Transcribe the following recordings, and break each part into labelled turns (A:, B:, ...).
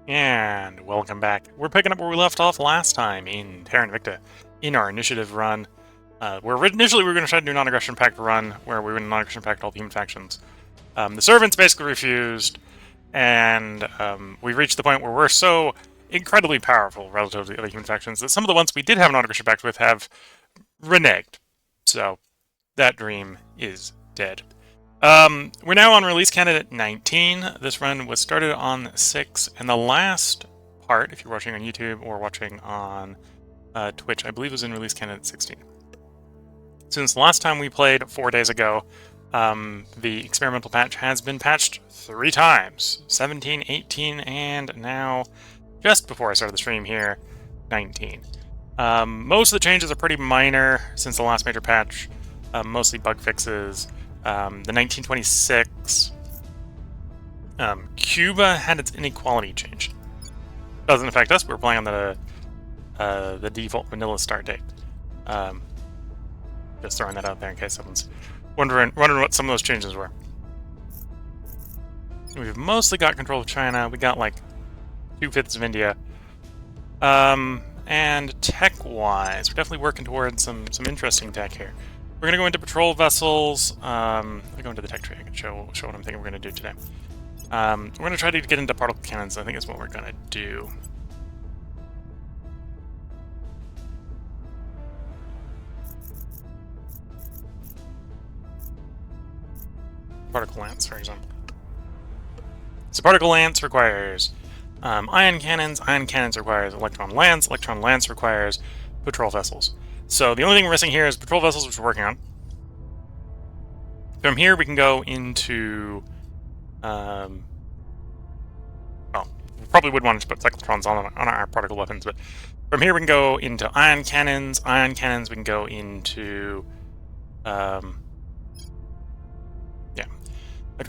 A: And welcome back. We're picking up where we left off last time in Terra Invicta, in our initiative run. Where initially we were going to try to do a non-aggression pact run, where we were in a non-aggression pact all the human factions. The servants basically refused, and we reached the point where we're so incredibly powerful relative to the other human factions that some of the ones we did have a non-aggression pact with have reneged. So that dream is dead. We're now on release candidate 19. This run was started on 6, and the last part, if you're watching on YouTube or watching on Twitch, I believe was in release candidate 16. Since the last time we played 4 days ago, the experimental patch has been patched 3 times. 17, 18, and now, just before I started the stream here, 19. Most of the changes are pretty minor since the last major patch, mostly bug fixes. The 1926 Cuba had its inequality changed. Doesn't affect us. We're playing on the default vanilla start date. Just throwing that out there in case someone's wondering what some of those changes were. We've mostly got control of China. We got like 2/5 of India. And tech-wise, we're definitely working towards some interesting tech here. We're gonna go into patrol vessels. I'll go into the tech tree. I can show what I'm thinking we're gonna do today. We're gonna try to get into particle cannons. I think is what we're gonna do. Particle lance, for example. So particle lance requires ion cannons. Ion cannons requires electron lance. Electron lance requires patrol vessels. So the only thing we're missing here is patrol vessels, which we're working on. From here, we can go into... well, we probably would want to put cyclotrons on our particle weapons, but from here we can go into ion cannons. Ion cannons, we can go into... electron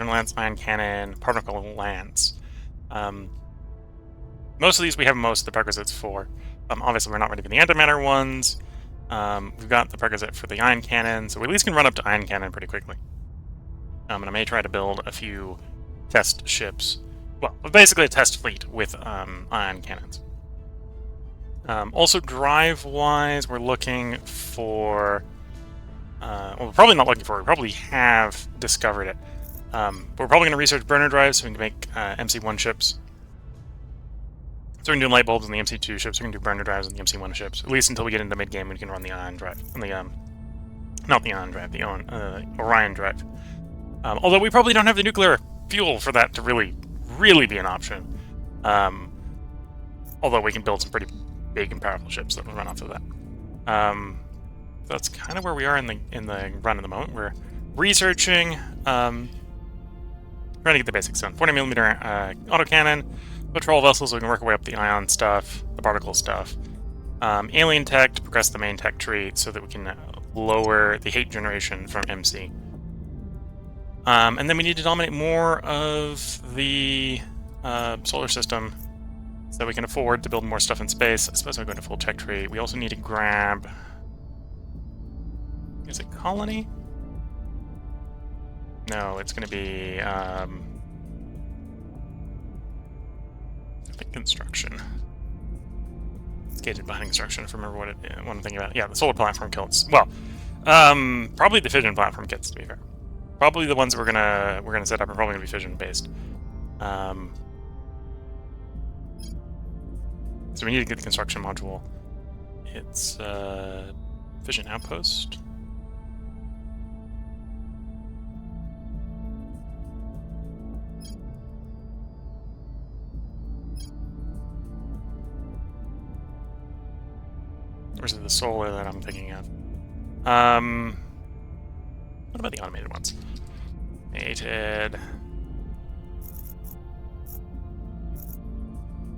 A: lance, ion cannon, particle lance. Most of these we have most of the prerequisites for. Obviously, we're not ready for the antimatter ones. We've got the prerequisite for the ion cannon, so we at least can run up to ion cannon pretty quickly. And I may try to build a few test ships. Well, basically a test fleet with ion cannons. Also, drive-wise, we're looking for... well, we're probably not looking for it. We probably have discovered it. But we're probably going to research burner drives so we can make MC1 ships. So we can do light bulbs on the MC2 ships. We can do burner drives on the MC1 ships. At least until we get into mid-game, we can run the ion drive. On the not the ion drive, the Orion drive. Although we probably don't have the nuclear fuel for that to really be an option. Although we can build some pretty big and powerful ships that will run off of that. That's kind of where we are in the run at the moment. We're researching, trying to get the basics done. 40mm autocannon, patrol vessels, so we can work our way up the ion stuff, the particle stuff. Alien tech to progress the main tech tree so that we can lower the hate generation from MC. And then we need to dominate more of the solar system so that we can afford to build more stuff in space. I suppose I'm going to full tech tree. We also need to grab... Is it colony? No, it's going to be... I think construction. It's gated behind construction, if I remember what I'm thinking about. Yeah, the solar platform kits. Well, probably the fission platform kits, to be fair. Probably the ones that we're gonna set up are probably gonna be fission based. So we need to get the construction module. It's fission outpost. Or is it the solar that I'm thinking of? What about the automated ones? Mated.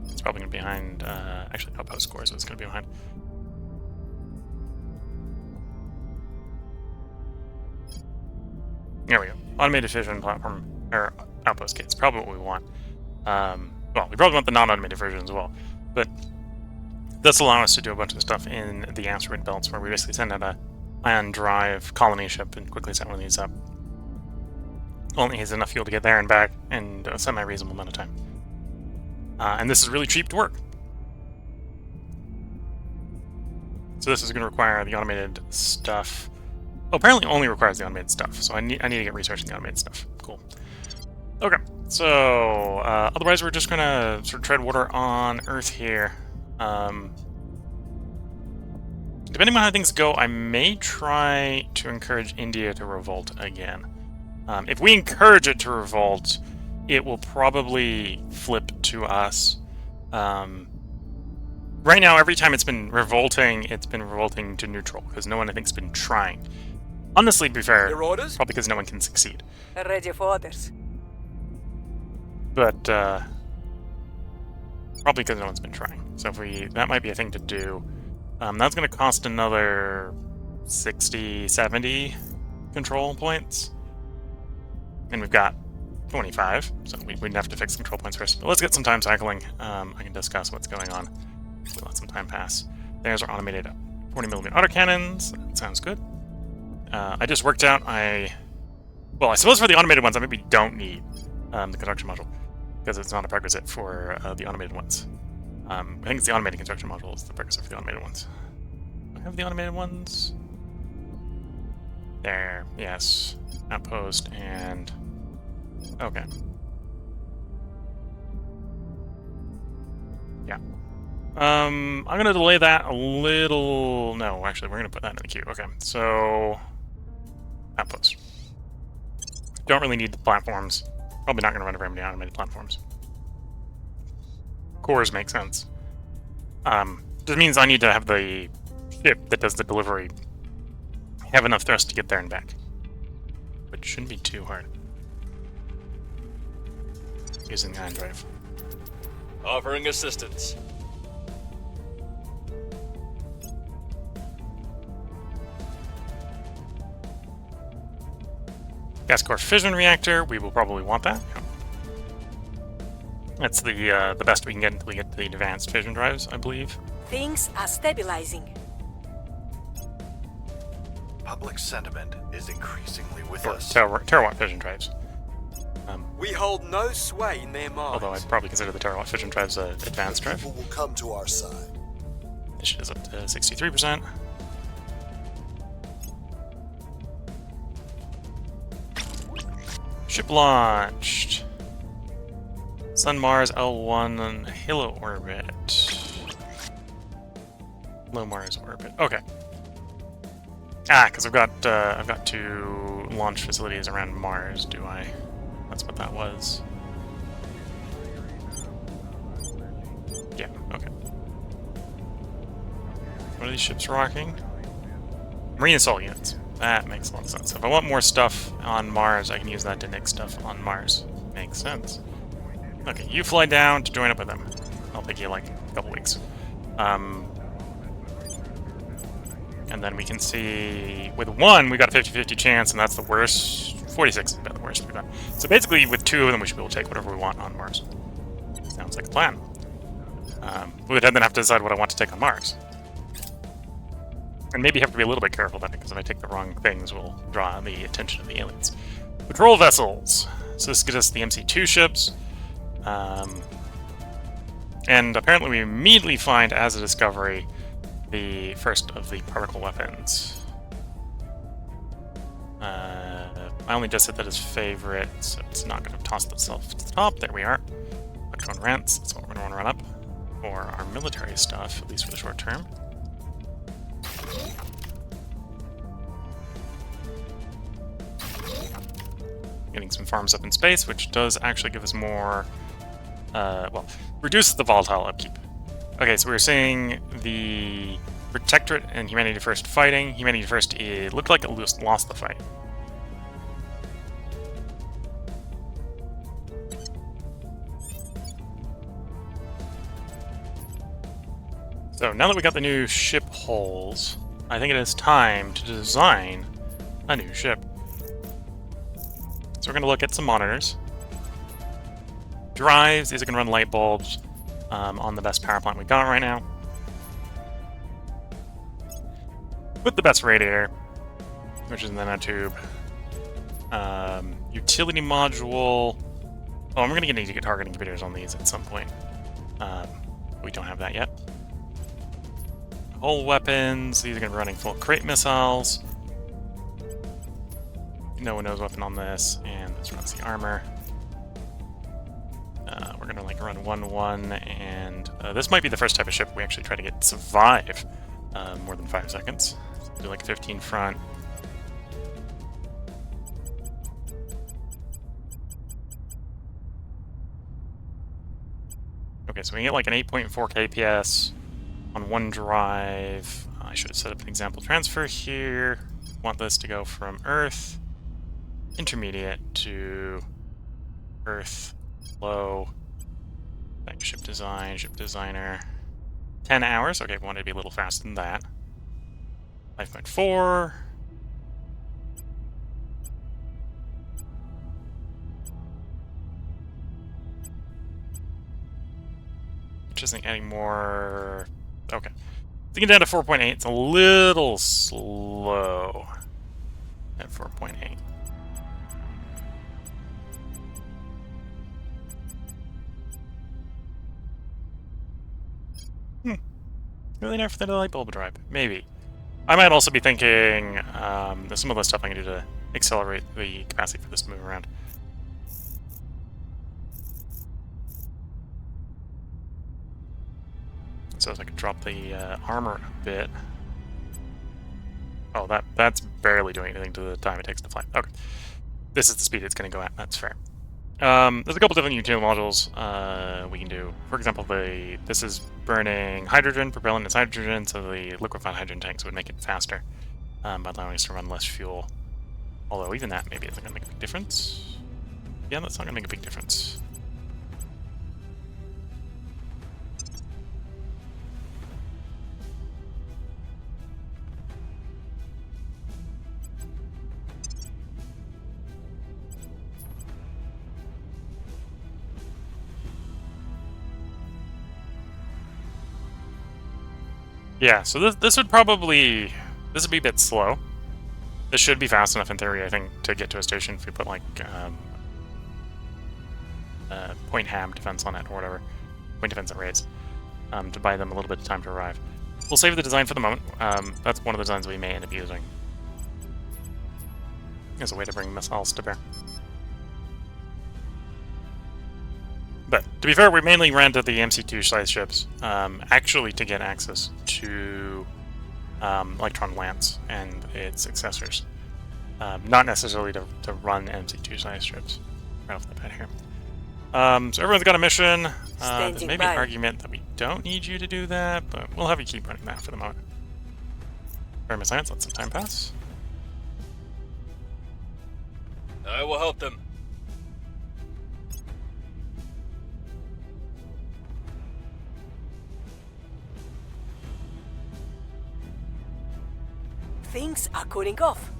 A: It's probably going to be behind, actually outpost score, so it's going to be behind. There we go. Automated fission platform, or outpost kits, probably what we want. Well, we probably want the non-automated version as well, but this will allow us to do a bunch of stuff in the asteroid belts where we basically send out a ion drive colony ship and quickly set one of these up. Only has enough fuel to get there and back in a semi-reasonable amount of time. And this is really cheap to work. So this is going to require the automated stuff. Oh, apparently it only requires the automated stuff, so I need to get researching the automated stuff. Cool. Okay, so otherwise we're just going to sort of tread water on Earth here. Depending on how things go, I may try to encourage India to revolt again. If we encourage it to revolt, it will probably flip to us. Right now, every time it's been revolting to neutral, because no one, I think, has been trying. Honestly, to be fair, probably because no one can succeed.
B: Ready for orders.
A: But, probably because no one's been trying. So if that might be a thing to do. That's going to cost another 60, 70 control points. And we've got 25, so we'd have to fix control points first. But let's get some time cycling. I can discuss what's going on. We'll let some time pass. There's our automated 40mm autocannons. That sounds good. I just worked out well, I suppose for the automated ones I maybe don't need the construction module, because it's not a prerequisite for the automated ones. I think it's the automated construction module is the prerequisite for the automated ones. Do I have the automated ones? There, yes. Outpost and... okay. Yeah. I'm going to delay that a little... no, actually, we're going to put that in the queue. Okay, so... outpost. Don't really need the platforms. Probably not going to run very many automated platforms. Cores make sense. This means I need to have the ship that does the delivery have enough thrust to get there and back. Which shouldn't be too hard. Using the ion drive.
C: Offering assistance.
A: Gas core fission reactor, we will probably want that. Yeah. That's the best we can get until we get to the advanced fission drives, I believe.
B: Things are stabilizing.
D: Public sentiment is increasingly with us.
A: Terawatt fission drives.
E: We hold no sway in their minds.
A: Although I'd probably consider the terawatt fission drives an advanced drive.
D: People will come to our side.
A: This shit is up to 63%. Ship launched. Sun Mars L1 Halo orbit. Low Mars orbit. Okay. Because I've got 2 launch facilities around Mars. Do I? That's what that was. Yeah. Okay. What are these ships rocking? Marine assault units. That makes a lot of sense. If I want more stuff on Mars, I can use that to nick stuff on Mars. Makes sense. Okay, you fly down to join up with them. I'll take you like a couple weeks. And then we can see, with 1, we got a 50-50 chance, and that's the worst. 46 is about the worst we've got. So basically, with 2 of them, we should be able to take whatever we want on Mars. Sounds like a plan. We would then have to decide what I want to take on Mars. And maybe have to be a little bit careful about it, because if I take the wrong things, we'll draw the attention of the aliens. Patrol vessels. So this gives us the MC2 ships. And apparently we immediately find, as a discovery, the first of the particle weapons. I only just set that as favorite, so it's not going to toss itself to the top. There we are. Electron rents, that's what we're going to want to run up for our military stuff, at least for the short term. Getting some farms up in space, which does actually give us more, well, reduces the volatile upkeep. Okay, so we were seeing the Protectorate and Humanity First fighting. Humanity First, it looked like it lost the fight. So now that we got the new ship hulls, I think it is time to design a new ship. So we're going to look at some monitors. Drives, these are going to run light bulbs on the best power plant we got right now. With the best radiator, which is in the nanotube. Utility module. Oh, I'm going to need to get targeting computers on these at some point. We don't have that yet. Hull weapons. These are going to be running full crate missiles. No Windows weapon on this, and this runs the armor. We're going to like run 1-1, and this might be the first type of ship we actually try to get survive more than 5 seconds. So do like 15 front. Okay, so we can get like an 8.4 kps on one drive. I should have set up an example transfer here. Want this to go from Earth, intermediate, to Earth, low, back to ship design, ship designer. 10 hours. Okay, we wanted to be a little faster than that. 5.4. Just think adding more. Okay. Thinking down to 4.8. It's a little slow at 4.8. Really nerf the light bulb drive? Maybe. I might also be thinking there's some of the stuff I can do to accelerate the capacity for this to move around. So if I could drop the armor a bit. Oh, that's barely doing anything to the time it takes to fly. Okay. This is the speed it's going to go at. That's fair. There's a couple different utility modules we can do. For example, this is burning hydrogen, propellant is hydrogen, so the liquefied hydrogen tanks would make it faster by allowing us to run less fuel. Although even that maybe isn't going to make a big difference. Yeah, that's not going to make a big difference. Yeah, so this would be a bit slow. This should be fast enough in theory, I think, to get to a station if we put like point ham defense on it or whatever, point defense at rates, to buy them a little bit of time to arrive. We'll save the design for the moment. That's one of the designs we may end up using as a way to bring missiles to bear. But, to be fair, we mainly rented the MC2 size ships, actually to get access to Electron Lance and its successors. Not necessarily to run MC2 size ships. Right off the bat here. So everyone's got a mission. There's maybe an argument that we don't need you to do that, but we'll have you keep running that for the moment. Experiment science, let some time pass.
C: I will help them.
B: Things are cooling off.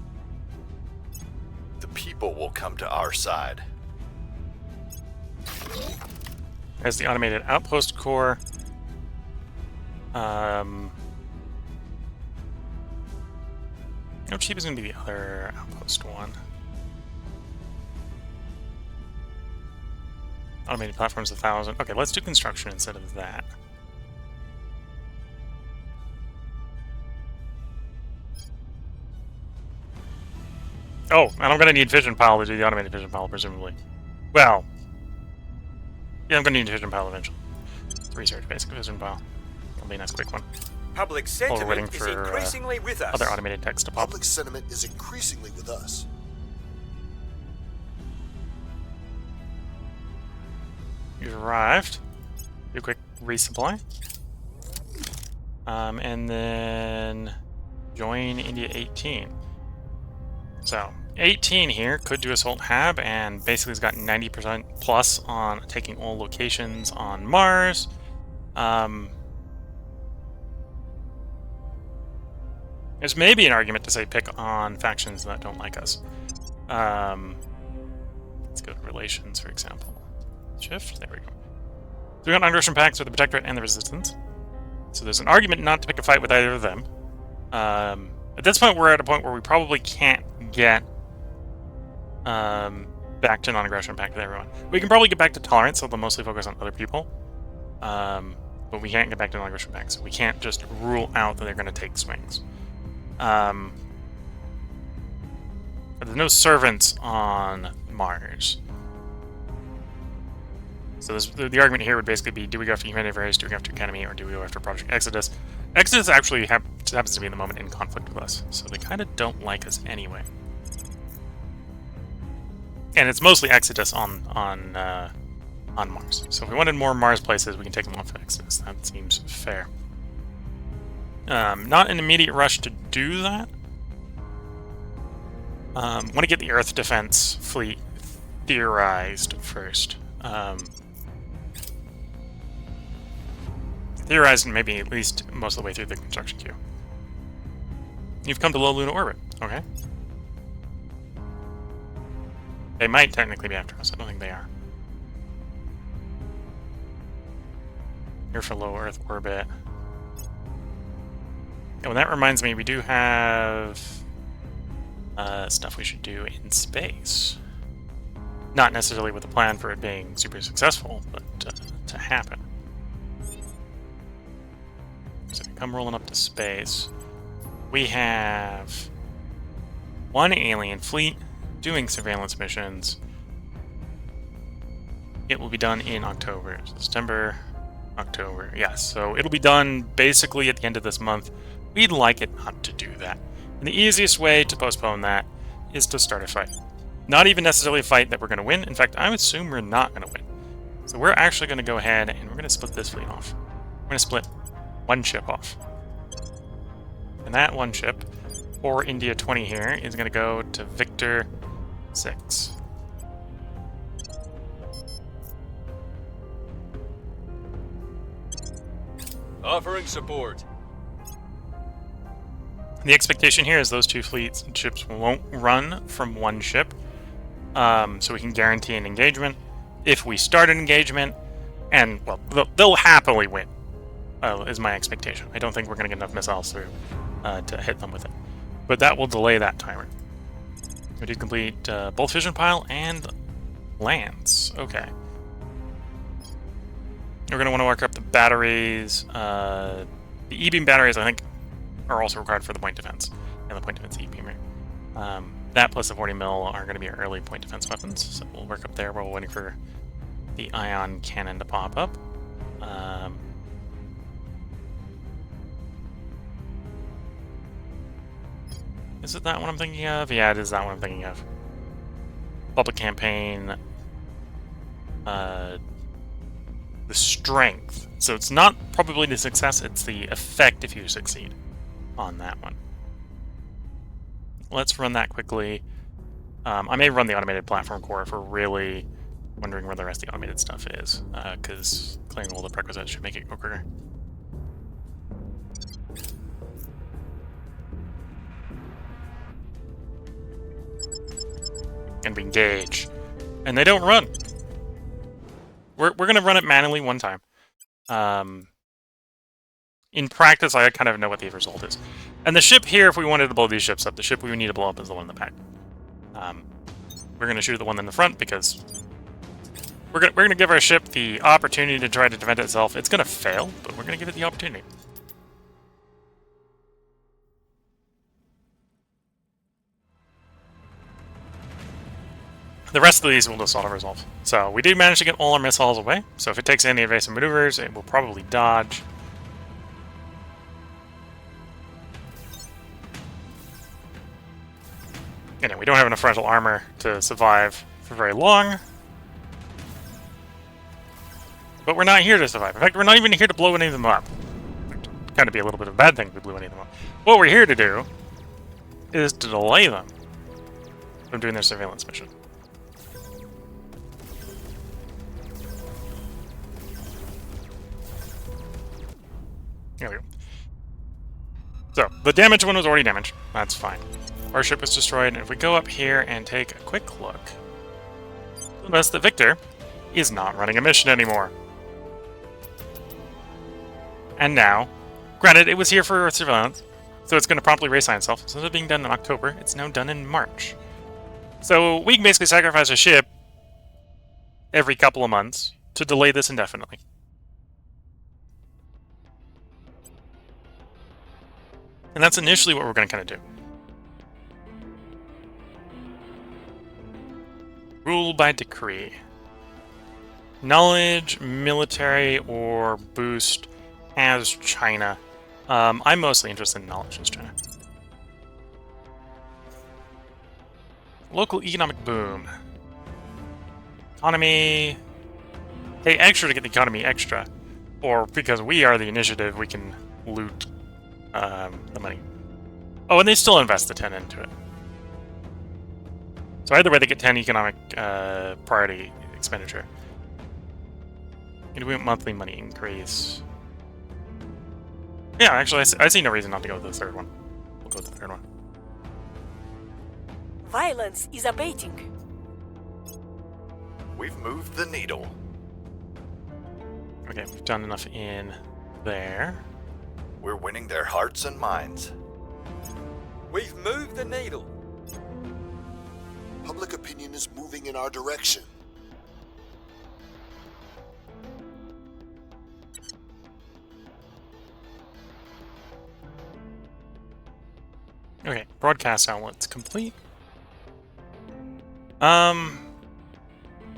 D: The people will come to our side.
A: There's the automated outpost core. How cheap is going to be the other outpost one? Automated platforms 1,000. Okay, let's do construction instead of that. Oh, and I'm going to need Fission Pile to do the automated Fission Pile, presumably. Well, yeah, I'm going to need Fission Pile eventually. Research basic Fission Pile. It'll be a nice quick one.
E: Public
A: While we're
E: sentiment
A: waiting
E: is
A: for
E: increasingly with us.
A: other automated text to pop.
F: Public sentiment is increasingly with us.
A: You've arrived. Do a quick resupply. And then join India 18. So 18 here could do Assault Hab, and basically has got 90% plus on taking all locations on Mars. There's maybe an argument to say pick on factions that don't like us. Let's go to relations, for example. Shift, there we go. So we got underground pacts with the Protectorate and the Resistance. So there's an argument not to pick a fight with either of them. At this point, we're at a point where we probably can't get back to non-aggression pact with everyone. We can probably get back to tolerance, so they'll mostly focus on other people. But we can't get back to non-aggression pact, so we can't just rule out that they're going to take swings. There's no servants on Mars. So the argument here would basically be, do we go after Humanity Race, do we go after Academy, or do we go after Project Exodus? Exodus actually happens to be at the moment in conflict with us, so they kind of don't like us anyway. And it's mostly Exodus on Mars. So if we wanted more Mars places, we can take them off of Exodus. That seems fair. Not an immediate rush to do that. Want to get the Earth Defense fleet theorized first. Theorized and maybe at least most of the way through the construction queue. You've come to low lunar orbit. Okay. They might technically be after us. I don't think they are. Here for low Earth orbit. Oh, that reminds me, we do have stuff we should do in space. Not necessarily with a plan for it being super successful, but to happen. So we come rolling up to space. We have one alien fleet doing surveillance missions. It will be done in October. September, October. Yes, so it'll be done basically at the end of this month. We'd like it not to do that. And the easiest way to postpone that is to start a fight. Not even necessarily a fight that we're going to win. In fact, I would assume we're not going to win. So we're actually going to go ahead and we're going to split this fleet off. We're going to split one ship off. And that one ship, or India 20 here, is going to go to Victor 6.
C: Offering support.
A: The expectation here is those two fleets and ships won't run from one ship, so we can guarantee an engagement. If we start an engagement, and, well, they'll happily win, is my expectation. I don't think we're going to get enough missiles through to hit them with it. But that will delay that timer. We did complete both fission pile and Lance. Okay. We're going to want to work up the batteries. The E-beam batteries, I think, are also required for the point defense. And the point defense E-beamer. That plus the 40 mil are going to be our early point defense weapons. So we'll work up there while we're waiting for the ion cannon to pop up. Is it that one I'm thinking of? Yeah, it is that one I'm thinking of. Public campaign. The strength. So it's not probability of success, it's the effect if you succeed on that one. Let's run that quickly. I may run the automated platform core if we're really wondering where the rest of the automated stuff is, because clearing all the prerequisites should make it go quicker. And we engage. And they don't run. We're going to run it manually one time. In practice, I kind of know what the result is. And the ship here, if we wanted to blow these ships up, the ship we would need to blow up is the one in the back. We're going to shoot at the one in the front because we're going to give our ship the opportunity to try to defend itself. It's going to fail, but we're going to give it the opportunity. The rest of these will just auto-resolve. So we did manage to get all our missiles away, so if it takes any evasive maneuvers, it will probably dodge. And we don't have enough frontal armor to survive for very long. But we're not here to survive. In fact, we're not even here to blow any of them up. It'd kind of be a little bit of a bad thing if we blew any of them up. What we're here to do is to delay them from doing their surveillance mission. There we go. So, the damaged one was already damaged. That's fine. Our ship was destroyed, and if we go up here and take a quick look, you'll notice that Victor is not running a mission anymore. And now, granted, it was here for surveillance, so it's going to promptly reassign itself. Instead of being done in October, it's now done in March. So we can basically sacrifice a ship every couple of months to delay this indefinitely. And that's initially what we're going to kind of do. Rule by decree. Knowledge, military, or boost as China. I'm mostly interested in knowledge as China. Local economic boom. Economy. Pay extra to get the economy extra. Or because we are the initiative, we can loot the money. Oh, and they still invest the 10 into it. So either way, they get 10 economic priority expenditure. And we want monthly money increase. Yeah, actually, I see no reason not to go with the third one. We'll go with the third one.
B: Violence is abating.
D: We've moved the needle.
A: Okay, we've done enough in there.
D: We're winning their hearts and minds.
E: We've moved the needle.
F: Public opinion is moving in our direction.
A: Okay, broadcast outlets complete.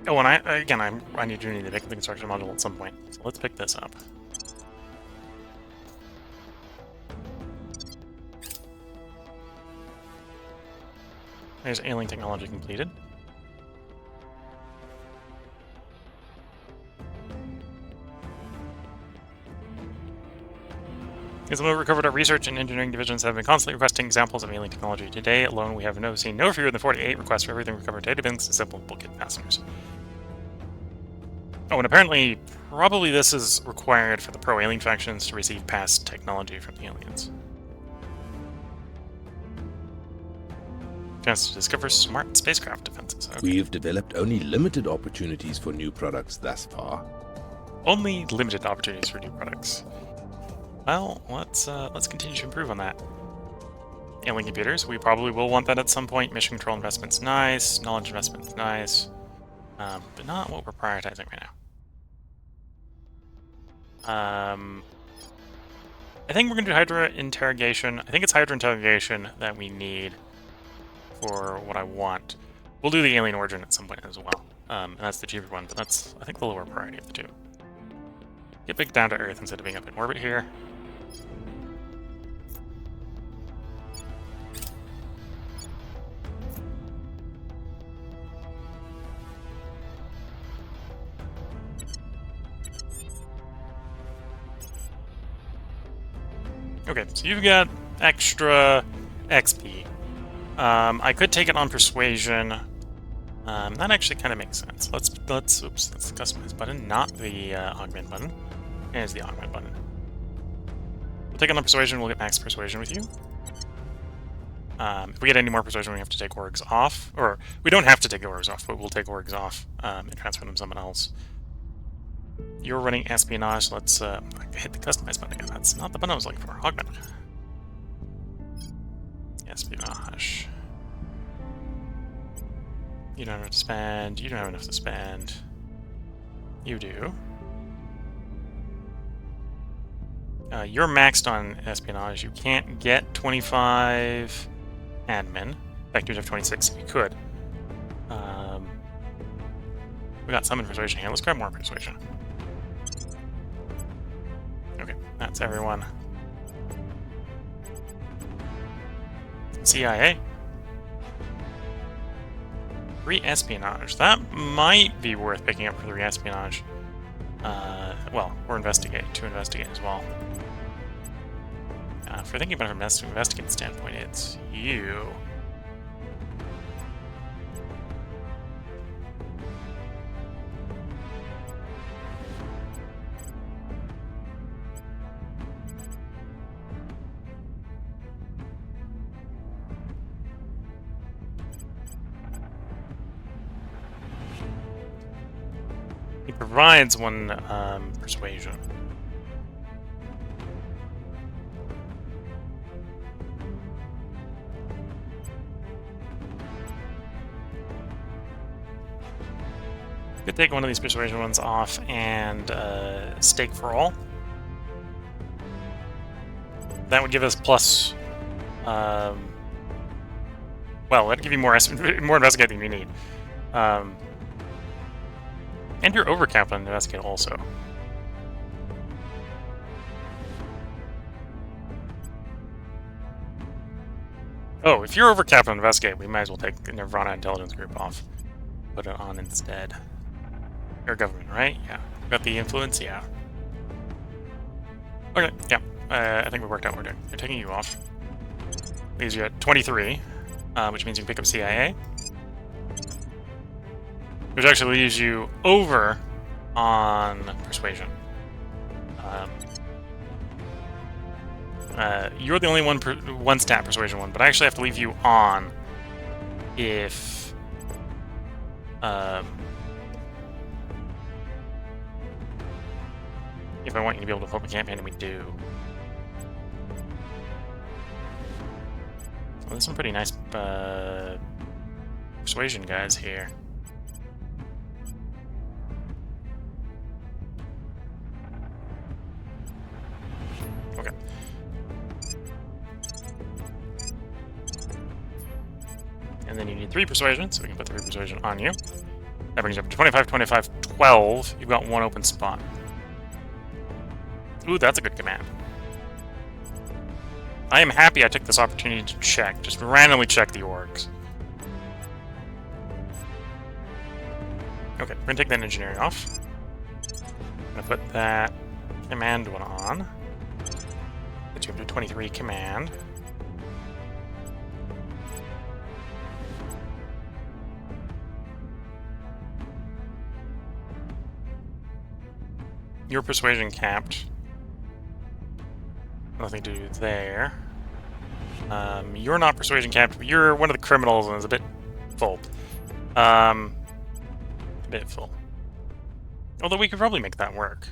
A: Oh, and I need to pick the construction module at some point. So let's pick this up. There's alien technology completed. As we recovered, our research and engineering divisions have been constantly requesting examples of alien technology. Today alone, we have seen no fewer than 48 requests for everything recovered. Data banks and simple booklet fasteners. Oh, and apparently, probably this is required for the pro-alien factions to receive past technology from the aliens. Chance to discover smart spacecraft defenses. Okay.
G: We've developed only limited opportunities for new products thus far.
A: Only limited opportunities for new products. Well, let's continue to improve on that. Alien computers, we probably will want that at some point. Mission control investment's nice. Knowledge investment's nice. But not what we're prioritizing right now. I think we're going to do Hydra interrogation. I think it's Hydra interrogation that we need for what I want. We'll do the alien origin at some point as well. And that's the cheaper one, but that's, I think, the lower priority of the two. Get back down to Earth instead of being up in orbit here. Okay, so you've got extra XP. I could take it on persuasion. That actually kind of makes sense. Let's the customize button, not the augment button. Here's the augment button. We'll take it on persuasion. We'll get max persuasion with you. If we get any more persuasion, we have to take orgs off, or we don't have to take the orgs off, but we'll take orgs off and transfer them to someone else. You're running espionage. Let's hit the customize button again. That's not the button I was looking for. Augment. Espionage. You don't have enough to spend. You don't have enough to spend. You do. You're maxed on espionage. You can't get 25 admin. In fact, you'd have 26 if you could. We got some in persuasion here. Let's grab more persuasion. Okay, that's everyone. CIA. Re-espionage. That might be worth picking up for the re-espionage. Well, or investigate. To investigate as well. If we're thinking about it from an investigate standpoint, it's you. He provides one persuasion. Could take one of these persuasion ones off and stake for all. That would give us plus Well, that'd give you more more investigating than you need. And you're overcapped on investigate also. Oh, if you're overcapped on investigate, we might as well take the Nirvana Intelligence Group off. Put it on instead. Your government, right? Yeah. Got the influence? Yeah. Okay, yeah. I think we worked out what we're doing. We're taking you off. Leaves you at 23, which means you can pick up CIA. Which actually leaves you over on Persuasion. You're the only one stat Persuasion one, but I actually have to leave you on if I want you to be able to focus campaign, and we do. Well, there's some pretty nice Persuasion guys here. Okay. And then you need 3 Persuasion, so we can put 3 Persuasion on you. That brings you up to 25, 25, 12. You've got 1 open spot. Ooh, that's a good command. I am happy I took this opportunity to check. Just randomly check the orgs. Okay, we're gonna take that engineering off. I'm gonna put that command one on. Get you up to 23 command. Your Persuasion capped. Nothing to do there. You're not Persuasion capped, but you're one of the criminals and is a bit full. A bit full. Although we could probably make that work.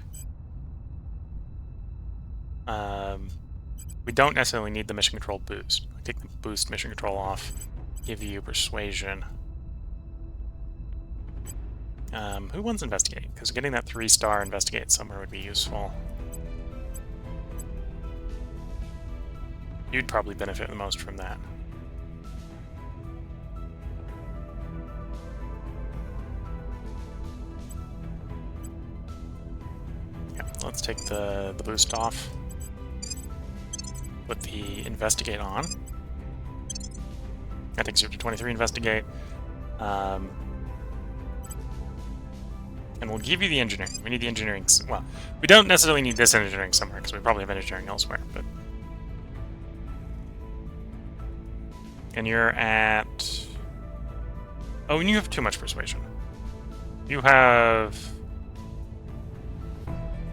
A: We don't necessarily need the mission control boost. I take the boost mission control off, give you Persuasion. Who wants Investigate? Because getting that 3-star Investigate somewhere would be useful. You'd probably benefit the most from that. Yeah, let's take the boost off. Put the Investigate on. That takes you up to 23 Investigate. And we'll give you the engineering. We need the engineering. Well, we don't necessarily need this engineering somewhere because we probably have engineering elsewhere. But and you're at. Oh, and you have too much Persuasion. You have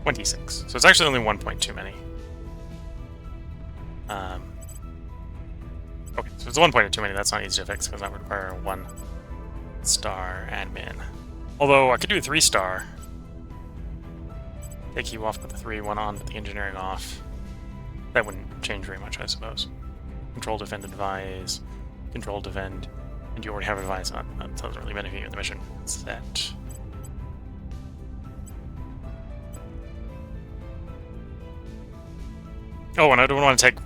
A: 26. So it's actually only 1 point too many. Okay, so it's 1 point too many. That's not easy to fix because that would require a 1-star admin. Although I could do a 3-star. Take you off, put the 3-1 on, put the engineering off. That wouldn't change very much, I suppose. Control, defend, advise. Control, defend. And you already have advise on. That doesn't really benefit you in the mission. Set. Oh, and I don't want to take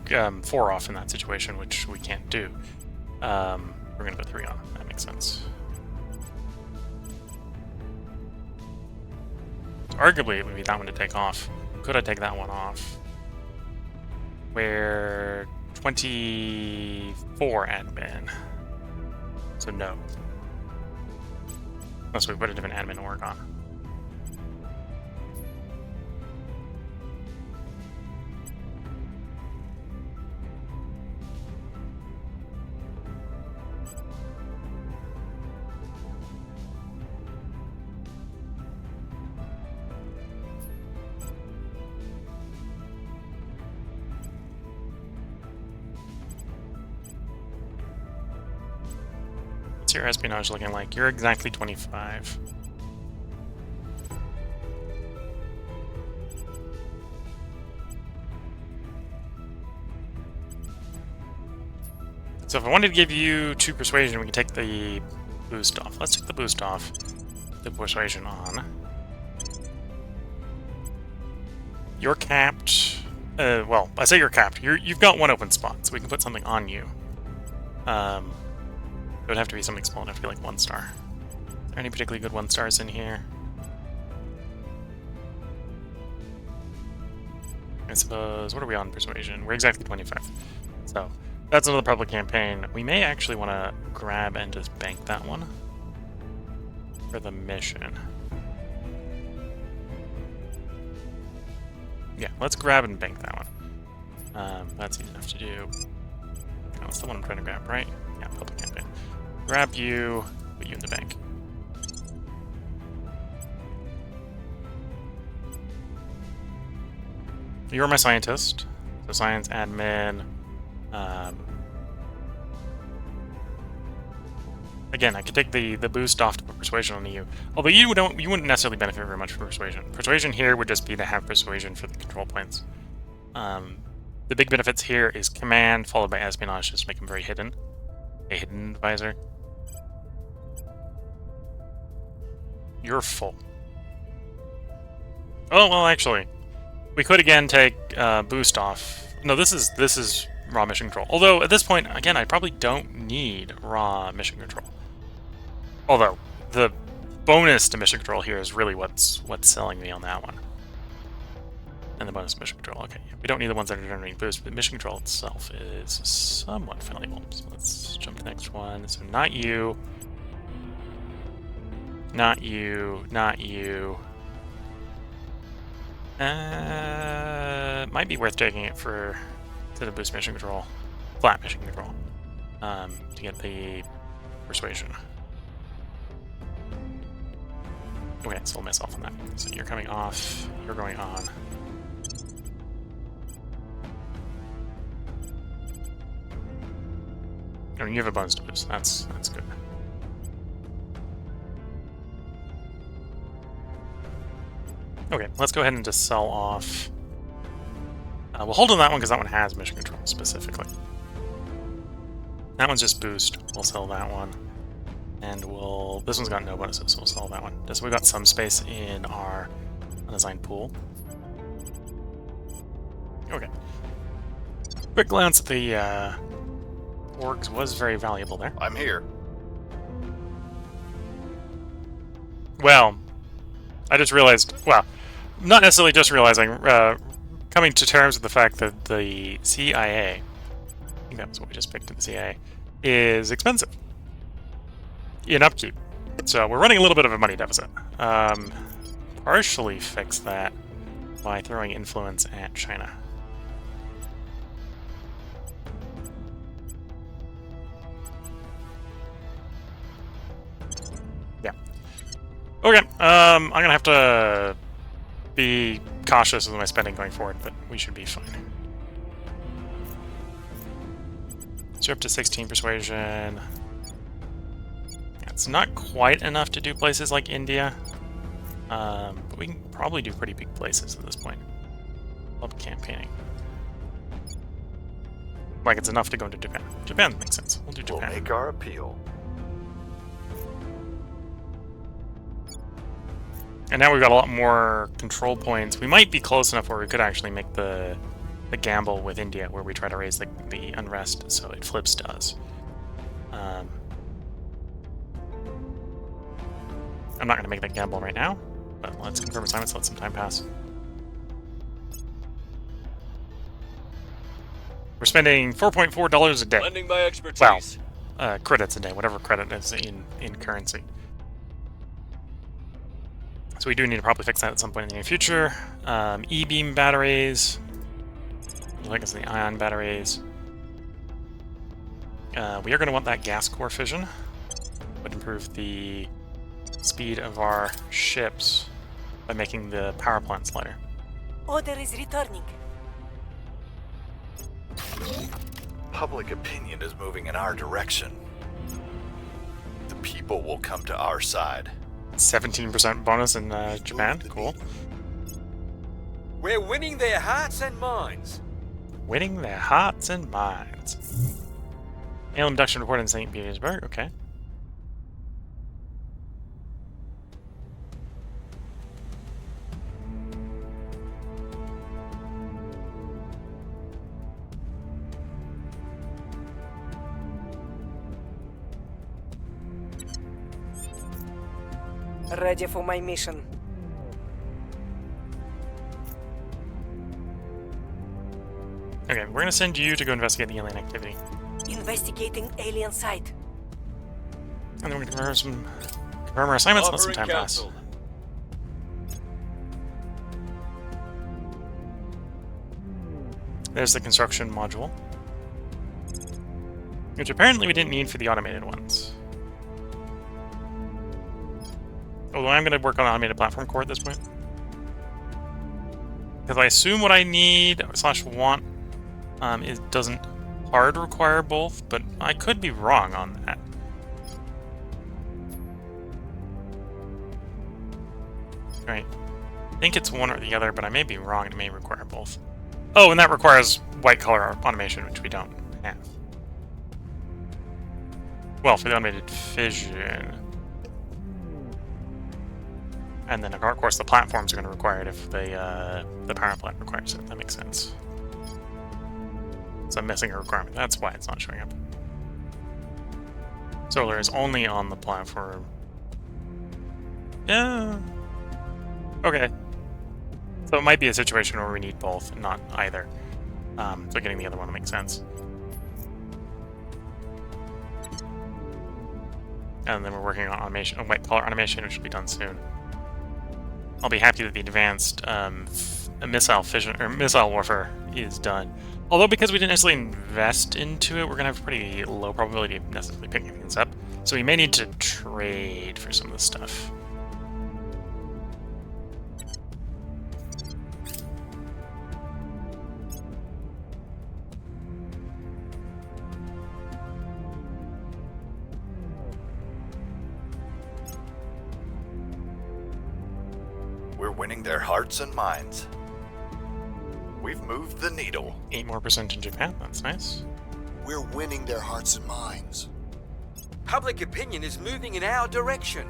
A: 4 off in that situation, which we can't do. We're going to put 3 on. That makes sense. Arguably, it would be that one to take off. Could I take that one off? We're 24 admin. So no. Unless we put a different admin org on. What's your espionage looking like? You're exactly 25. So if I wanted to give you 2 Persuasion, we can take the boost off. Let's take the boost off. The Persuasion on. You're capped well, I say you're capped. You've got one open spot, so we can put something on you. It would have to be something small enough to be like 1 star. Are there any particularly good 1 stars in here? I suppose, what are we on persuasion? We're exactly 25. So, that's another public campaign. We may actually want to grab and just bank that one for the mission. Yeah, let's grab and bank that one. That's easy enough to do. Oh, that's the one I'm trying to grab, right? Yeah, public campaign. Grab you, put you in the bank. You're my scientist, so science admin. Again, I could take the boost off to put persuasion on you. Although you wouldn't necessarily benefit very much from persuasion. Persuasion here would just be to have persuasion for the control points. The big benefits here is command followed by espionage, just to make him very hidden. A hidden advisor. You're full. Oh well, actually, we could again take boost off. No, this is raw mission control. Although at this point, again, I probably don't need raw mission control. Although the bonus to mission control here is really what's selling me on that one. And the bonus mission control. Okay, we don't need the ones that are generating boost, but mission control itself is somewhat valuable. So let's jump to the next one. So not you, not you, not you. Might be worth taking it for to the boost mission control, flat mission control, to get the persuasion. Okay, sold myself on that. So you're coming off, you're going on. I mean, you have a bonus to boost. That's good. Okay, let's go ahead and just sell off. We'll hold on that one because that one has mission control specifically. That one's just boost. We'll sell that one. And we'll... This one's got no bonuses, so we'll sell that one. Just so we've got some space in our unassigned pool. Okay. Quick glance at the orgs was very valuable there.
D: I'm here.
A: Well, I just realized... Well, not necessarily just realizing... coming to terms with the fact that the CIA, I think that was what we just picked in the CIA, is expensive in upkeep. So we're running a little bit of a money deficit. Partially fix that by throwing influence at China. Yeah. Okay, I'm gonna have to be cautious with my spending going forward, but we should be fine. So up to 16 persuasion. It's not quite enough to do places like India, but we can probably do pretty big places at this point. Love campaigning. Like it's enough to go into Japan. Japan makes sense. We'll do Japan.
D: We'll make our appeal.
A: And now we've got a lot more control points. We might be close enough where we could actually make the gamble with India, where we try to raise the unrest so it flips to us. I'm not going to make that gamble right now, but let's confirm assignments, let some time pass. We're spending $4.4 a day.
C: Lending my expertise.
A: Well, credits a day, whatever credit is in currency. So we do need to probably fix that at some point in the near future. E-beam batteries. I guess the ion batteries. We are going to want that gas core fission. Would improve the speed of our ships by making the power plants lighter.
B: Order is returning.
D: Public opinion is moving in our direction. The people will come to our side.
A: 17% bonus in Japan. Cool.
E: We're winning their hearts and minds.
A: Winning their hearts and minds. Alien abduction reported in St. Petersburg. Okay.
B: Ready for my mission.
A: Okay, we're gonna send you to go investigate the alien activity.
B: Investigating alien site.
A: And then we're gonna confirm our assignments and let some
C: Offering
A: time pass.
C: counsel.
A: There's the construction module, which apparently we didn't need for the automated ones. Although I'm going to work on automated platform core at this point. Because I assume what I need / want doesn't hard require both, but I could be wrong on that. Right. I think it's one or the other, but I may be wrong. It may require both. Oh, and that requires white color automation, which we don't have. Well, for the automated fission. And then, of course, the platforms are going to require it if the power plant requires it. That makes sense. So I'm missing a requirement. That's why it's not showing up. Solar is only on the platform. Yeah. Okay. So it might be a situation where we need both, not either. So getting the other one will make sense. And then we're working on automation, white collar automation, which will be done soon. I'll be happy that the advanced missile fission or missile warfare is done. Although because we didn't necessarily invest into it, we're gonna have a pretty low probability of necessarily picking things up. So we may need to trade for some of the stuff.
D: We're winning their hearts and minds. We've moved the needle.
A: 8% more in Japan, that's nice.
F: We're winning their hearts and minds.
E: Public opinion is moving in our direction.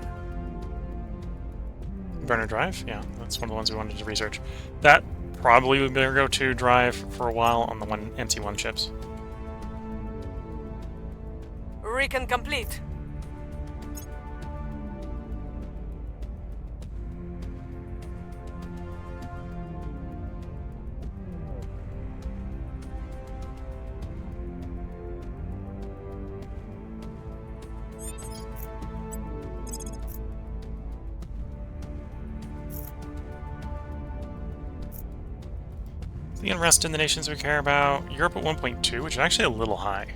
A: Burner drive, yeah, that's one of the ones we wanted to research. That probably would better go to drive for a while on the MC1 chips.
B: Recon complete.
A: The unrest in the nations we care about. Europe at 1.2, which is actually a little high.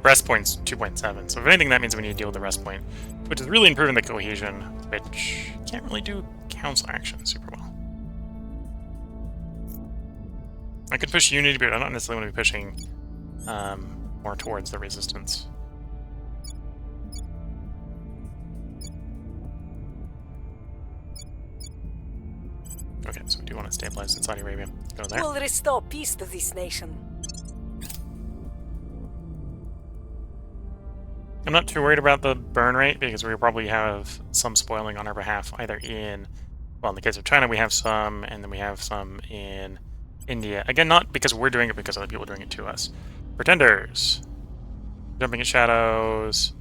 A: Rest point's 2.7, so if anything that means we need to deal with the rest point, which is really improving the cohesion, which can't really do council action super well. I could push unity, but I don't necessarily want to be pushing more towards the resistance. Okay, so we do want to stabilize in Saudi Arabia. Go there.
B: We'll restore peace to this nation.
A: I'm not too worried about the burn rate because we probably have some spoiling on our behalf, either in, well, in the case of China, we have some, and then we have some in India. Again, not because we're doing it, because other people are doing it to us. Pretenders. Jumping at shadows.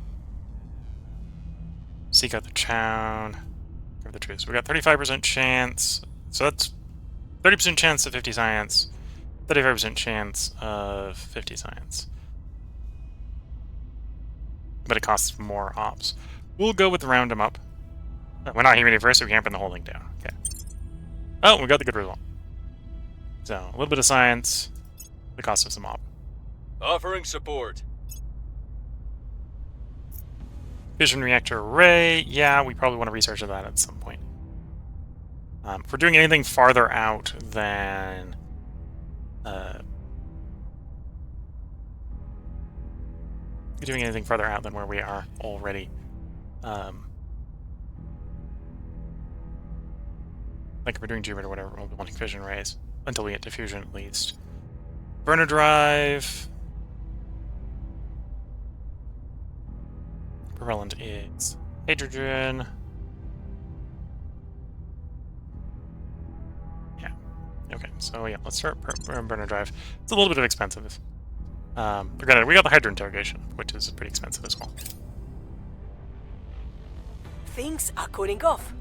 A: Seek out the town. Cover the truth. So we got 35% chance. So that's 30% chance of 50 science. 35% chance of 50 science. But it costs more ops. We'll go with round them up. We're not humanity first, so we can't put the whole thing down. Okay. Oh, we got the good result. So, a little bit of science, the cost of some op.
C: Offering support.
A: Fission reactor array, yeah, we probably want to research that at some point. If we're doing anything farther out than... doing anything further out than where we are already. Like if we're doing Jupiter or whatever, we'll be wanting fission rays. Until we get diffusion at least. Burner drive. Propellant is hydrogen. Yeah. Okay, so yeah, let's start burner drive. It's a little bit of expensive. We got the Hydra interrogation, which is pretty expensive as well.
B: Things are cooling off.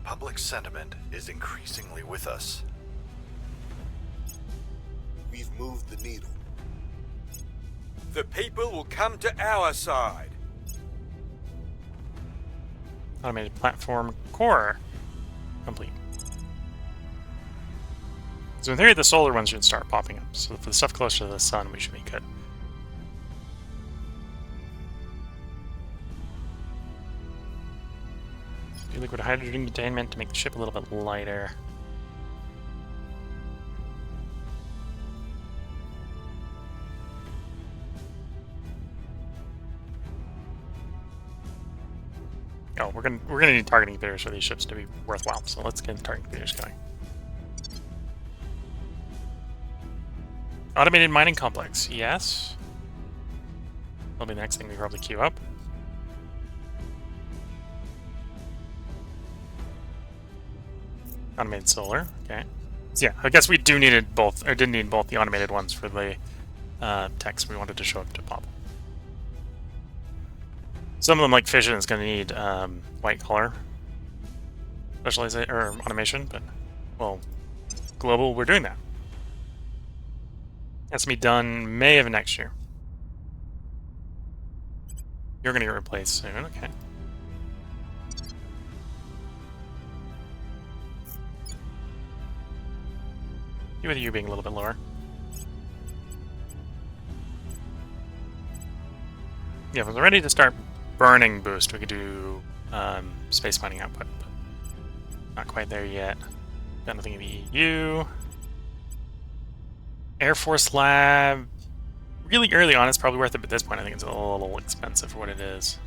D: Public sentiment is increasingly with us.
F: We've moved the needle.
E: The people will come to our side.
A: Automated platform core complete. So in theory, the solar ones should start popping up. So for the stuff closer to the sun, we should be good. Do liquid hydrogen containment to make the ship a little bit lighter. Oh, we're gonna need targeting computers for these ships to be worthwhile. So let's get targeting computers going. Automated mining complex, yes. That'll be the next thing we probably queue up. Automated solar, okay. So yeah, I guess we did need both the automated ones for the text we wanted to show up to pop. Some of them, like fission, is going to need white collar specialization or automation, but well, global, we're doing that. That's going to be done May of next year. You're going to get replaced soon, okay. With you being a little bit lower. Yeah, if we're ready to start burning boost, we could do space mining output, but not quite there yet. Got nothing in the EU. Air Force Lab, really early on, it's probably worth it, but at this point I think it's a little expensive for what it is.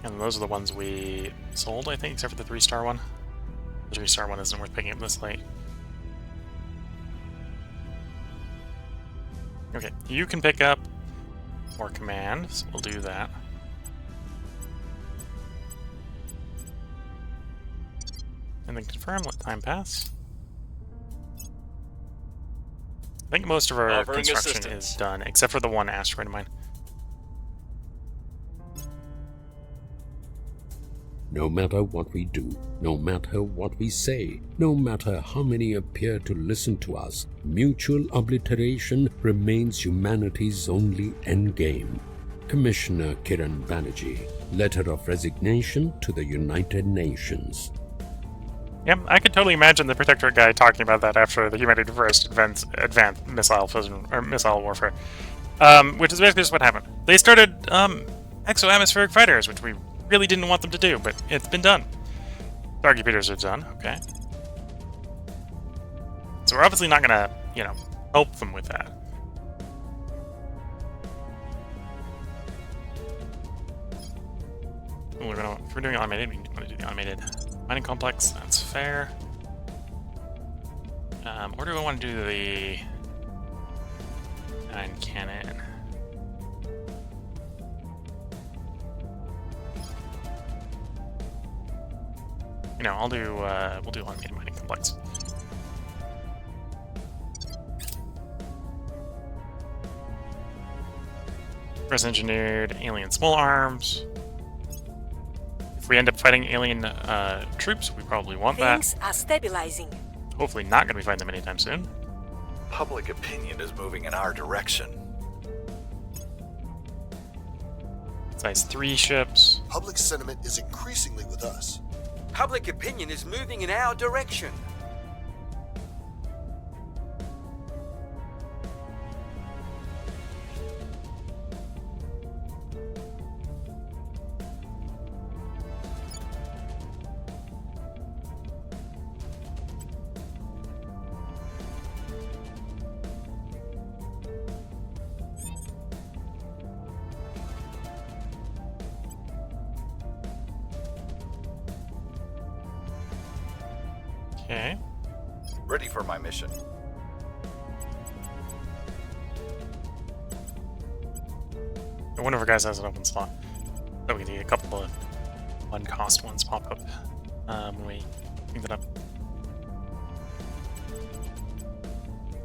A: And those are the ones we sold, I think, except for the 3-star one. The 3-star one isn't worth picking up this late. Okay, you can pick up more command, so we'll do that. And then confirm, let time pass. I think most of our
C: Offering
A: construction
C: assistance.
A: is done, except for the one asteroid mine.
G: No matter what we do, no matter what we say, no matter how many appear to listen to us, mutual obliteration remains humanity's only endgame. Commissioner Kiran Banerjee, Letter of Resignation to the United Nations.
A: Yep, I could totally imagine the Protectorate guy talking about that after the Humanity First advanced missile fission, or missile warfare, which is basically just what happened. They started exo-atmospheric fighters, which we really didn't want them to do, but it's been done. Target computers are done, okay. So we're obviously not gonna, help them with that. If we're doing automated, we want to do the automated mining complex. That's fair. Or do we want to do the 9 cannon? I'll do. We'll do automated mining complex. Press engineered alien small arms. If we end up fighting alien troops, we probably want that.
B: Things are stabilizing.
A: Hopefully not going to be fighting them anytime soon.
D: Public opinion is moving in our direction.
A: Size 3 ships.
F: Public sentiment is increasingly with us.
E: Public opinion is moving in our direction.
A: Okay.
D: Ready for my mission.
A: One of our guys has an open slot. So we need a couple of one-cost ones pop up when we pick that up.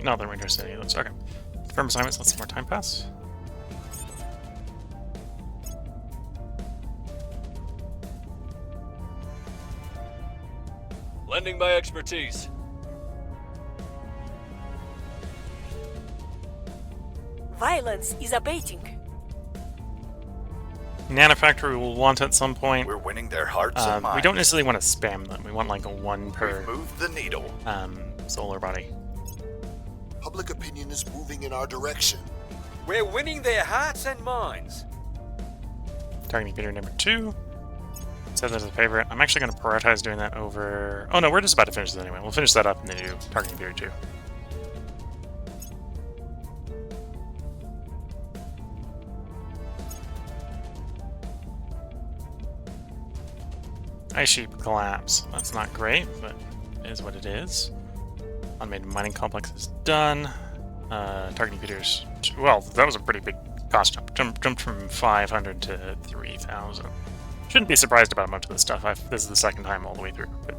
A: No, they're interested in any of those. Okay. Confirm assignments, let's see more time pass.
C: Lending my expertise.
B: Violence is abating.
A: Nanofactory will want at some point.
D: We're winning their hearts and minds.
A: We don't necessarily want to spam them. We want like a one per
D: We've moved the needle.
A: solar body.
F: Public opinion is moving in our direction.
E: We're winning their hearts and minds.
A: Targeting computer number 2. Set that as a favorite. I'm actually going to prioritize doing that over... Oh no, we're just about to finish this anyway. We'll finish that up and then do targeting computer 2. Ice sheep collapse. That's not great, but it is what it is. Automated mining complex is done. Targeting computers. Well, that was a pretty big cost jump. Jumped from 500 to 3,000. Shouldn't be surprised about much of this stuff. This is the second time all the way through. But...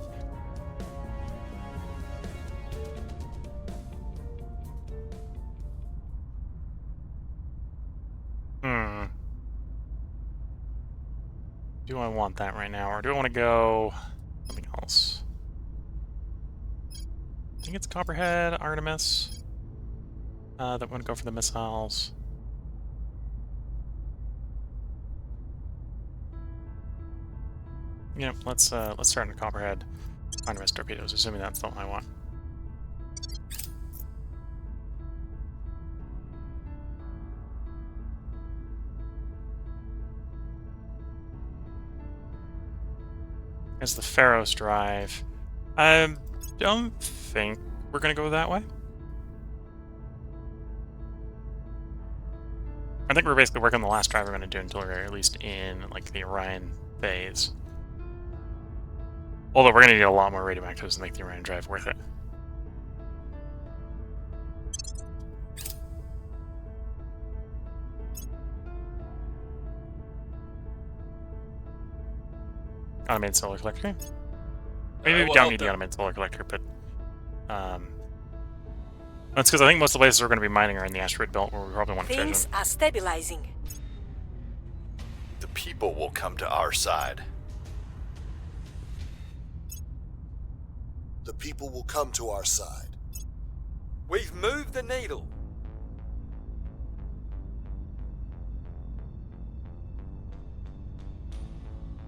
A: Do I want that right now, or do I want to go something else? I think it's Copperhead, Artemis. That want to go for the missiles. Yeah, let's start in Copperhead, Artemis torpedoes, assuming that's the one I want. As the Pharos drive. I don't think we're going to go that way. I think we're basically working on the last drive we're going to do until we're at least in like the Orion phase. Although we're going to need a lot more radioactives to make the Orion drive worth it. Automated solar collector. Maybe we don't need the automated solar collector, but that's because I think most of the places we're going to be mining are in the asteroid belt, where we probably want to treasure
B: Things
A: them.
B: are stabilizing.
D: The people will come to our side.
F: The people will come to our side.
E: We've moved the needle.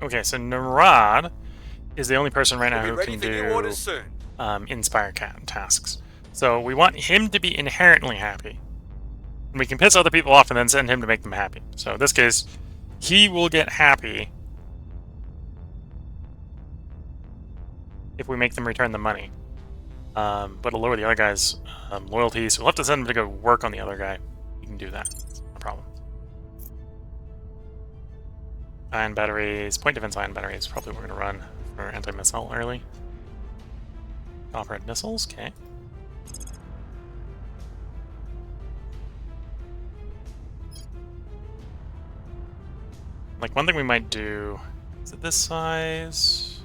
A: Okay, so Narad is the only person right now
E: We'll
A: who
E: be ready
A: can
E: for new
A: do
E: orders soon.
A: Inspire tasks. So we want him to be inherently happy. And we can piss other people off and then send him to make them happy. So in this case, he will get happy if we make them return the money. But it'll lower the other guy's loyalty, so we'll have to send him to go work on the other guy. You can do that. It's no problem. Ion batteries, point defense ion batteries, probably what we're going to run for anti-missile early. Copperhead missiles, okay. Like, one thing we might do... Is it this size?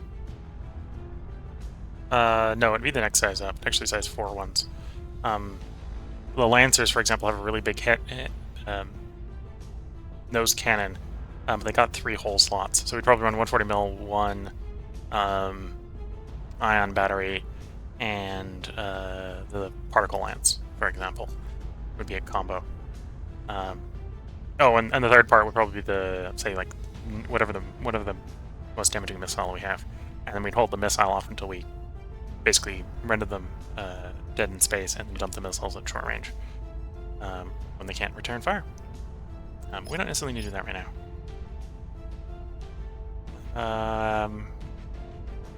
A: No, it'd be the next size up. Actually, size 4 ones. The Lancers, for example, have a really big hit nose cannon. But they got 3 hole slots. So we'd probably run 140mm, 1 ion battery, and the particle lance, for example, would be a combo. Oh, and the third part would probably be the, say, like, whatever the most damaging missile we have. And then we'd hold the missile off until we basically render them dead in space and then dump the missiles at short range when they can't return fire. We don't necessarily need to do that right now.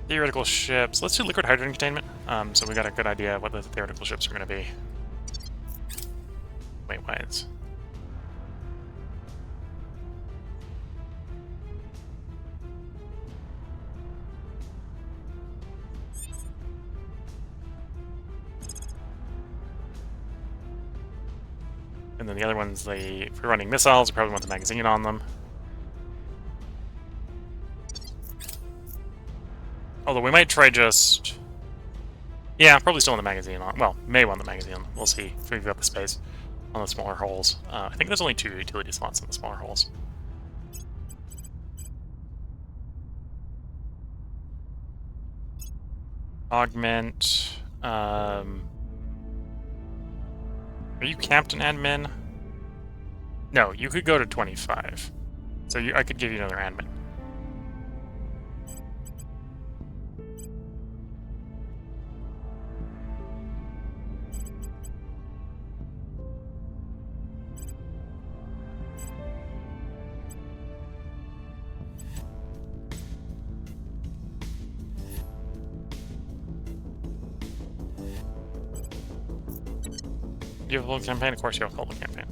A: Theoretical ships. Let's do liquid hydrogen containment. So we got a good idea of what the theoretical ships are going to be. Weight-wise. And then the other ones, if we're running missiles, we probably want the magazine on them. Although we might try just... Yeah, probably still in the magazine on. Well, may want the magazine on. We'll see if we've got the space on the smaller holes. I think there's only 2 utility slots on the smaller holes. Augment. Are you Captain Admin? No, you could go to 25. So I could give you another admin. You have a little campaign? Of course you have a global campaign.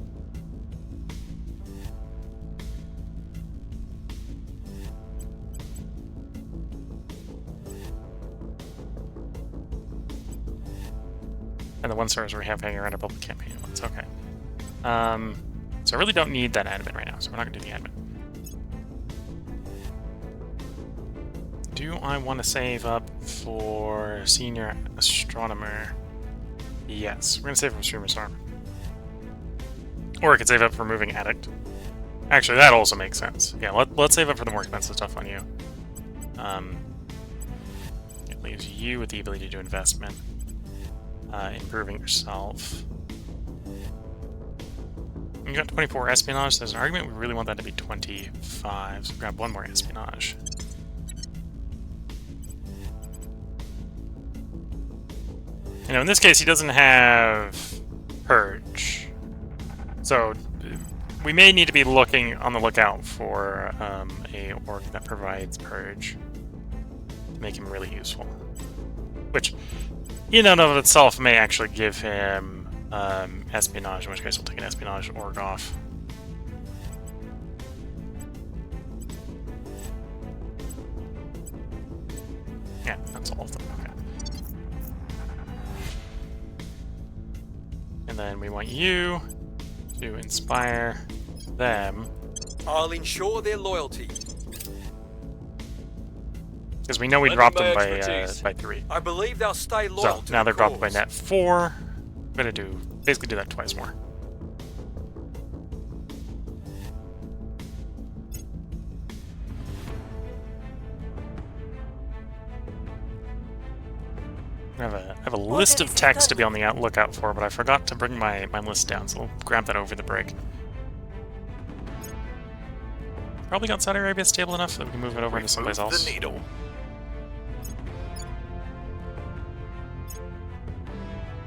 A: And the one service we have hanging around a public campaign ones. Okay. So I really don't need that admin right now, so we're not gonna do the admin. Do I want to save up for senior astronomer? Yes, we're gonna save up for streamer storm. Or I could save up for moving addict. Actually, that also makes sense. Yeah, let's save up for the more expensive stuff on you. It leaves you with the ability to do investment. Improving yourself. You got 24 espionage. There's an argument we really want that to be 25. So grab one more espionage. You know, in this case, he doesn't have Purge. So we may need to be looking on the lookout for a org that provides Purge to make him really useful. Which, in and of itself, may actually give him espionage, in which case we'll take an espionage org off. Yeah, that's all of them. Okay. And then we want you to inspire them.
E: I'll ensure their loyalty.
A: Because we know we dropped them by 3.
E: I believe they'll stay loyal
A: So
E: to
A: now
E: the
A: they're dropped by
E: cause.
A: net 4. I'm gonna basically do that twice more. I have a list of text to be on the lookout for, but I forgot to bring my list down, so we'll grab that over the break. Probably got Saudi Arabia stable enough that we can move it over into someplace else.
D: The needle.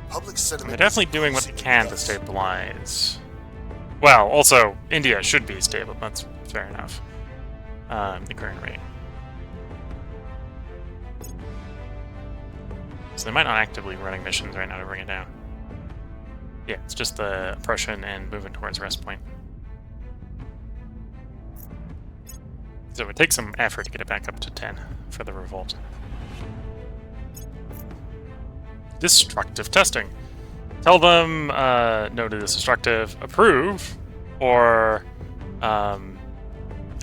F: Public
A: They're
F: sentiment.
A: definitely doing what they can to stabilize. Well, also, India should be stable. That's fair enough. The current rate. So they might not actively be running missions right now to bring it down. Yeah, it's just the oppression and movement towards rest point. So it would take some effort to get it back up to 10 for the revolt. Destructive testing. Tell them no to this destructive, approve, or oh,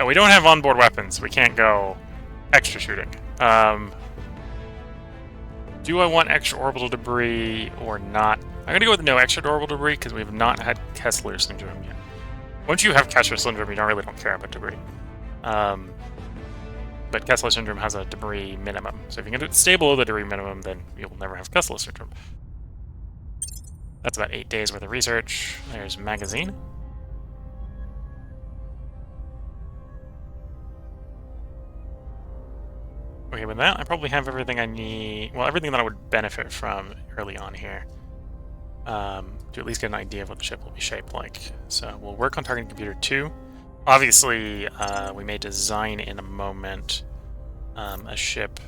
A: we don't have onboard weapons. We can't go extra shooting. Do I want extra orbital debris or not? I'm gonna go with no extra orbital debris because we have not had Kessler syndrome yet. Once you have Kessler syndrome, you don't care about debris. But Kessler syndrome has a debris minimum. So if you can stay below the debris minimum, then you'll never have Kessler syndrome. That's about 8 days worth of research. There's magazine. Okay, with that, I probably have everything I need. Well, everything that I would benefit from early on here. To at least get an idea of what the ship will be shaped like. So we'll work on targeting computer 2. Obviously, we may design in a moment a ship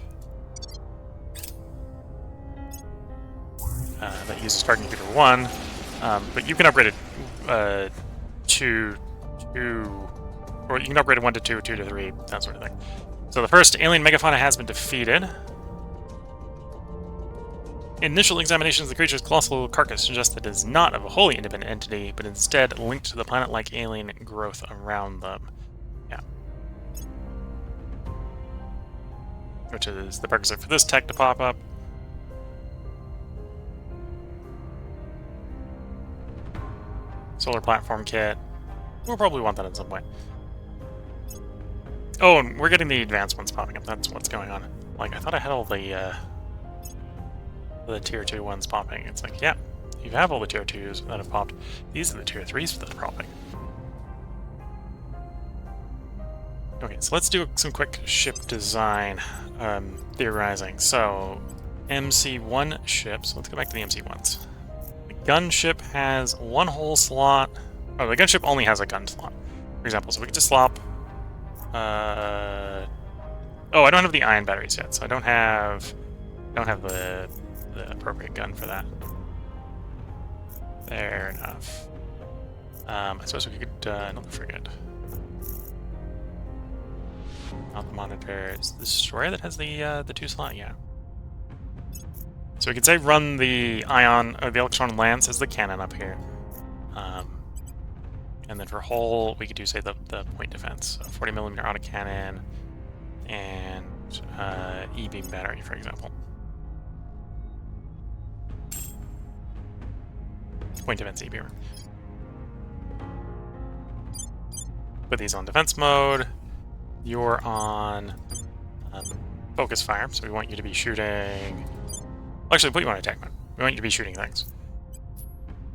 A: that uses targeting computer 1, but you can upgrade it to 2, or you can upgrade it 1 to 2, 2 to 3, that sort of thing. So the first alien megafauna has been defeated. Initial examinations of the creature's colossal carcass suggest that it is not of a wholly independent entity, but instead linked to the planet-like alien growth around them. Yeah. Which is the prerequisite for this tech to pop up. Solar platform kit. We'll probably want that at some point. Oh, and we're getting the advanced ones popping up. That's what's going on. Like, I thought I had all the the tier 2 ones popping. It's like, yeah, you have all the tier 2s that have popped. These are the tier 3s that are popping. Okay, so let's do some quick ship design theorizing. So, MC1 ships. Let's go back to the MC1s. The gunship has one hull slot. Oh, the gunship only has a gun slot, for example. So we could just swap. Oh, I don't have the ion batteries yet, so I don't have the appropriate gun for that. Fair enough. I suppose we could not the frigate. Not the monitor. It's the destroyer that has the 2 slot. Yeah. So we could say run the ion or the electron lance as the cannon up here. And then for hull, we could do, say, the point defense. So 40mm autocannon and E-beam battery, for example. Point defense E-beamer. Put these on defense mode. You're on focus fire, so we want you to be shooting... Actually, put you on attack mode. We want you to be shooting things.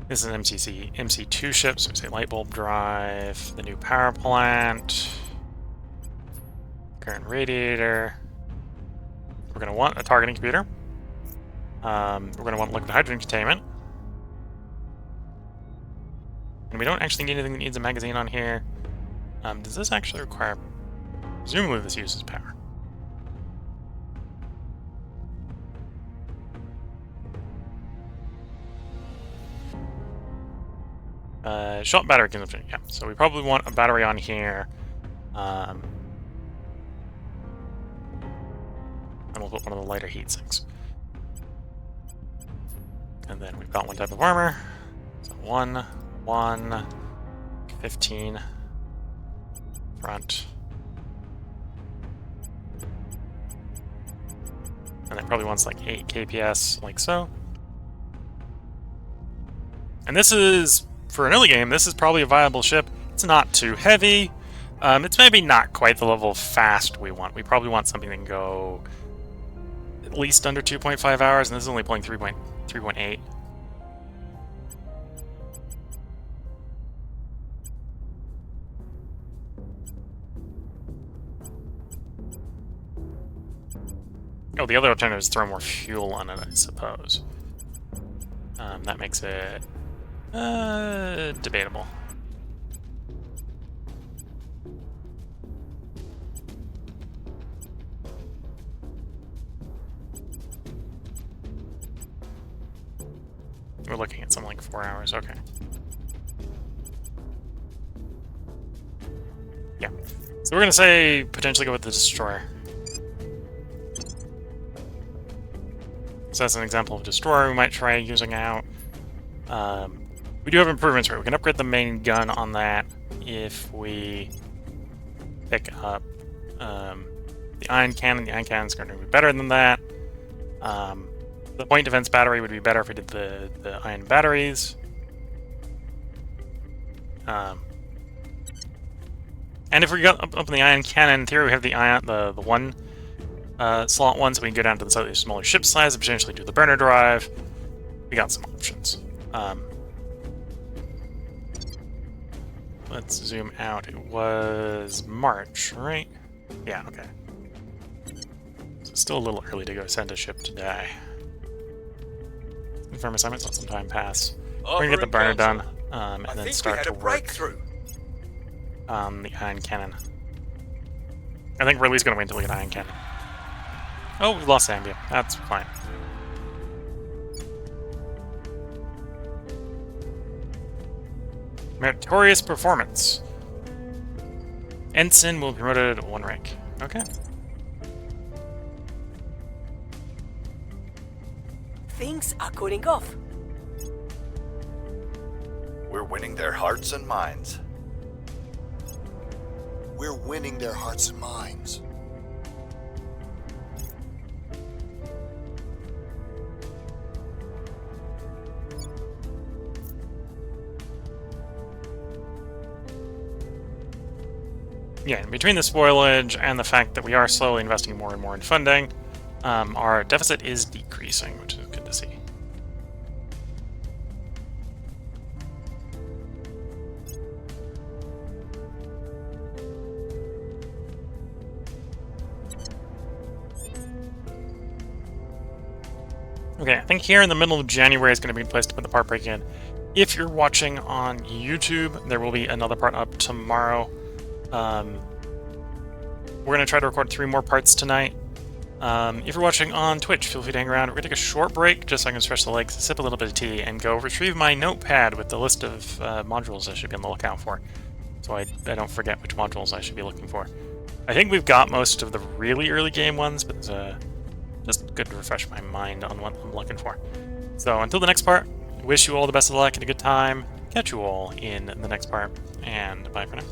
A: This is an MC2 ship, so we say light bulb drive, the new power plant, current radiator. We're going to want a targeting computer. We're going to want liquid hydrogen containment. And we don't actually need anything that needs a magazine on here. Does this actually require... Presumably this uses power. Shot battery consumption, yeah. So we probably want a battery on here. And we'll put one of the lighter heat sinks. And then we've got one type of armor. So 1, 15, front. And then probably wants like 8 KPS, like so. And this is, for an early game, this is probably a viable ship. It's not too heavy. It's maybe not quite the level of fast we want. We probably want something that can go at least under 2.5 hours, and this is only pulling 3.8. Oh, the other alternative is throw more fuel on it, I suppose. That makes it debatable. We're looking at something like 4 hours, okay. Yeah. So we're gonna say potentially go with the destroyer. So that's an example of a destroyer we might try using out. We do have improvements for it. We can upgrade the main gun on that if we pick up the ion cannon. The ion cannon is going to be better than that. The point defense battery would be better if we did the ion batteries. And if we got up in the ion cannon, in theory we have the one slot one, so we can go down to the slightly smaller ship size and potentially do the burner drive. We got some options. Let's zoom out. It was March, right? Yeah, okay. So it's still a little early to go send a ship today. Confirm assignments, let some time pass. We're gonna get the burner done, and then start to work on the ion cannon. I think we're at least gonna wait until we get ion cannon. Oh, we lost Zambia. That's fine. Meritorious performance. Ensign will be promoted 1 rank. Okay.
B: Things are cooling off.
D: We're winning their hearts and minds.
F: We're winning their hearts and minds.
A: Yeah, between the spoilage and the fact that we are slowly investing more and more in funding, our deficit is decreasing, which is good to see. Okay, I think here in the middle of January is going to be a good place to put the part break in. If you're watching on YouTube, there will be another part up tomorrow. We're going to try to record 3 more parts tonight. If you're watching on Twitch, feel free to hang around. We're going to take a short break just so I can stretch the legs, sip a little bit of tea, and go retrieve my notepad with the list of modules I should be on the lookout for, so I don't forget which modules I should be looking for. I think we've got most of the really early game ones, but just good to refresh my mind on what I'm looking for. So until the next part, wish you all the best of luck and a good time. Catch you all in the next part, and bye for now.